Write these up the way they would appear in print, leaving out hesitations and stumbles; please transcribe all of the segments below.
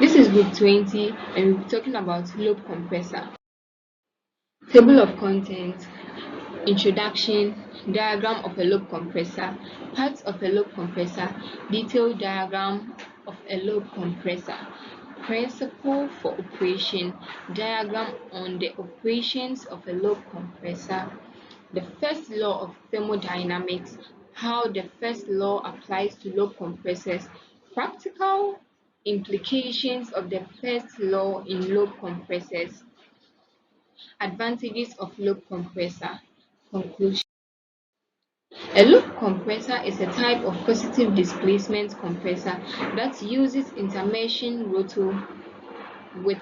This is group 20 and we'll be talking about Lobe compressor. Table of contents, introduction, diagram of a Lobe compressor, parts of a Lobe compressor, detailed diagram of a Lobe compressor, principle for operation, diagram on the operations of a Lobe compressor, the first law of thermodynamics, how the first law applies to Lobe compressors, practical implications of the first law in Lobe compressors, advantages of Lobe compressor, conclusion. A lobe compressor is a type of positive displacement compressor that uses intermeshing rotor with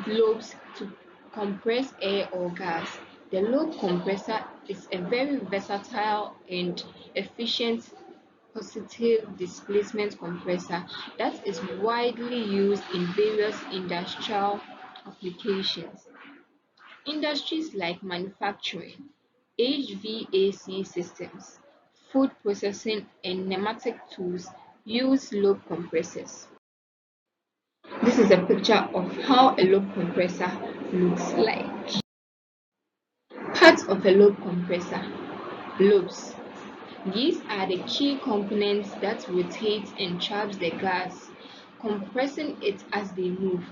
lobes to compress air or gas. The lobe compressor is a very versatile and efficient positive displacement compressor that is widely used in various industrial applications. Industries like manufacturing, HVAC systems, food processing, and pneumatic tools use lobe compressors. This is a picture of how a lobe compressor looks like. Parts of a lobe compressor. Lobes. These are the key components that rotate and traps the gas, compressing it as they move,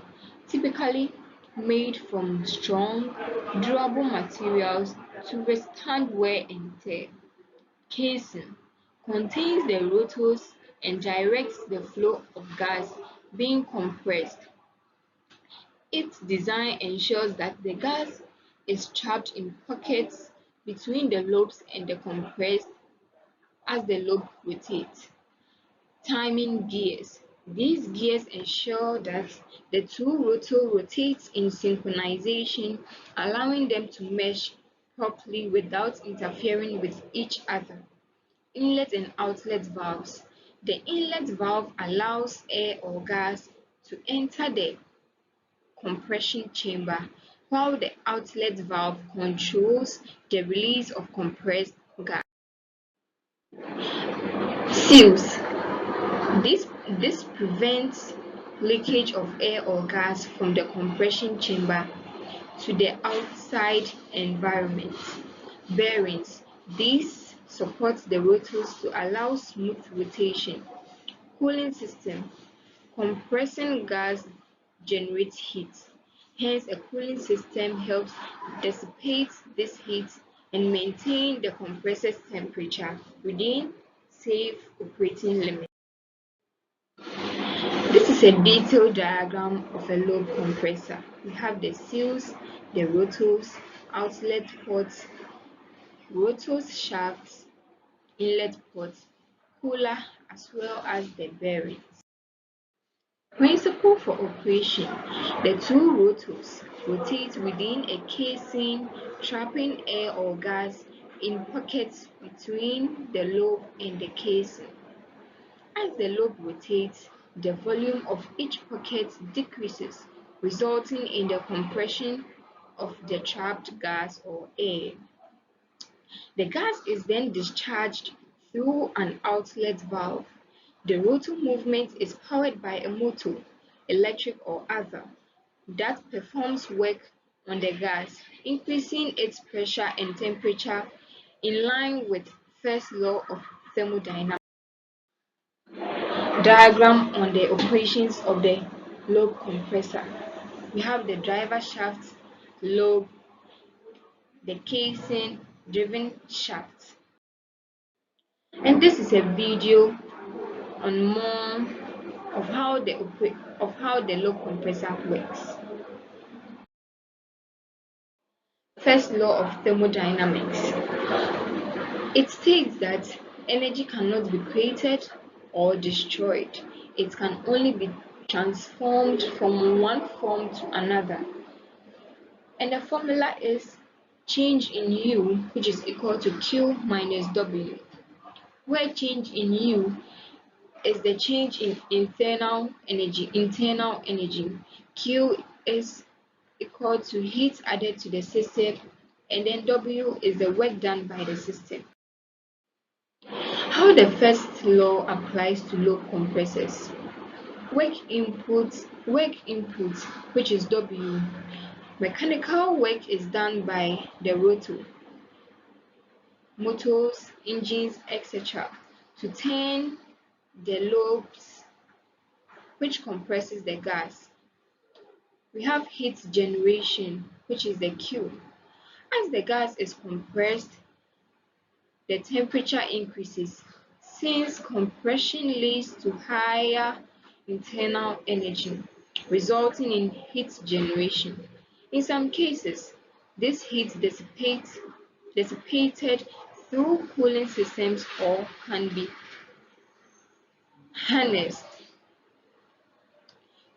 typically made from strong, durable materials to withstand wear and tear. Casing contains the rotors and directs the flow of gas being compressed. Its design ensures that the gas is trapped in pockets between the lobes and the compressed as the lobe rotates. Timing gears. These gears ensure that the two rotors rotate in synchronization, allowing them to mesh properly without interfering with each other. Inlet and outlet valves. The inlet valve allows air or gas to enter the compression chamber, while the outlet valve controls the release of compressed gas. Seals. This prevents leakage of air or gas from the compression chamber to the outside environment. Bearings. These support the rotors to allow smooth rotation. Cooling system. Compressing gas generates heat. Hence, a cooling system helps dissipate this heat and maintain the compressor's temperature within safe operating limits. This is a detailed diagram of a lobe compressor. We have the seals, the rotors, outlet ports, rotors shafts, inlet ports, cooler, as well as the bearings. Principle for operation. The two rotors rotate within a casing, trapping air or gas in pockets between the lobe and the casing. As the lobe rotates, the volume of each pocket decreases, resulting in the compression of the trapped gas or air. The gas is then discharged through an outlet valve. The rotor movement is powered by a motor, electric or other, that performs work on the gas, increasing its pressure and temperature in line with first law of thermodynamics. Diagram on the operations of the lobe compressor. We have the driver shaft, lobe, the casing, driven shaft. And this is a video on more of how the lobe compressor works. First law of thermodynamics. It states that energy cannot be created or destroyed. It can only be transformed from one form to another. And the formula is change in U, which is equal to Q minus W, where change in U is the change in internal energy. Q is equal to heat added to the system, and then W is the work done by the system. How the first law applies to lobe compressors. Work input, which is W. Mechanical work is done by the rotor, motors, engines, etc. to turn the lobes, which compresses the gas. We have heat generation, which is the Q. As the gas is compressed, the temperature increases, since compression leads to higher internal energy, resulting in heat generation. In some cases, this heat dissipated through cooling systems or can be harnessed.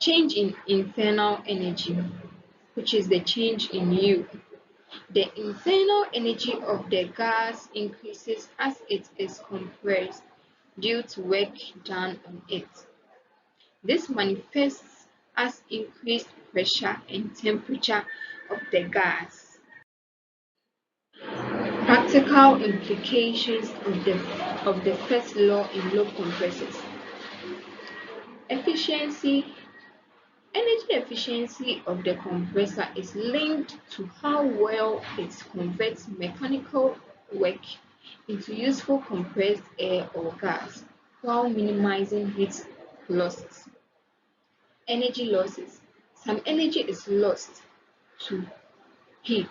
Change in internal energy, which is the change in U. The internal energy of the gas increases as it is compressed due to work done on it. This manifests as increased pressure and temperature of the gas. Practical implications of the first law in Lobe compressors. Efficiency. Energy efficiency of the compressor is linked to how well it converts mechanical work into useful compressed air or gas while minimizing heat losses. Energy losses. Some energy is lost to heat,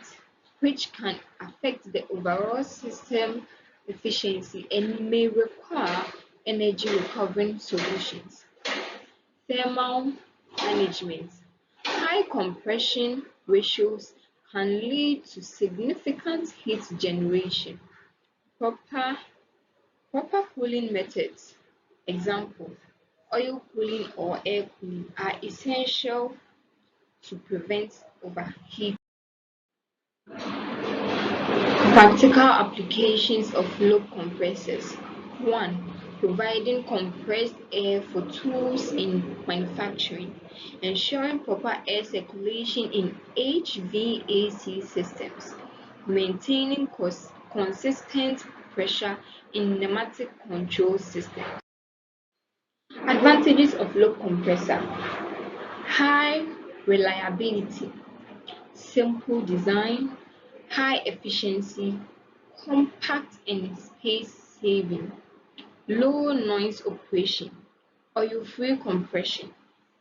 which can affect the overall system efficiency and may require energy recovery solutions. Thermal management. High compression ratios can lead to significant heat generation. Proper, proper cooling methods, example, oil cooling or air cooling, are essential to prevent overheat. Practical applications of lobe compressors. 1. Providing compressed air for tools in manufacturing, ensuring proper air circulation in HVAC systems, maintaining consistent pressure in pneumatic control systems. Advantages of lobe compressor. High reliability, simple design, high efficiency, compact and space-saving, low noise operation, oil-free compression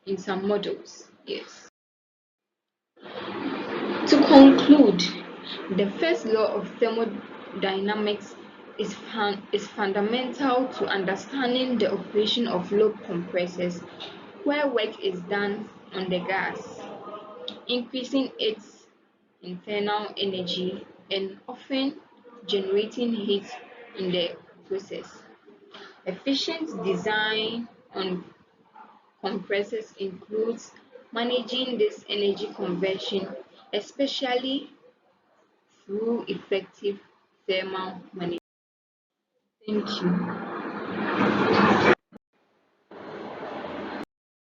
in some models. Yes. To conclude, the first law of thermodynamics is fundamental to understanding the operation of lobe compressors, where work is done on the gas, increasing its internal energy and often generating heat in the process. Efficient design on compressors includes managing this energy conversion, especially through effective thermal management. Thank you.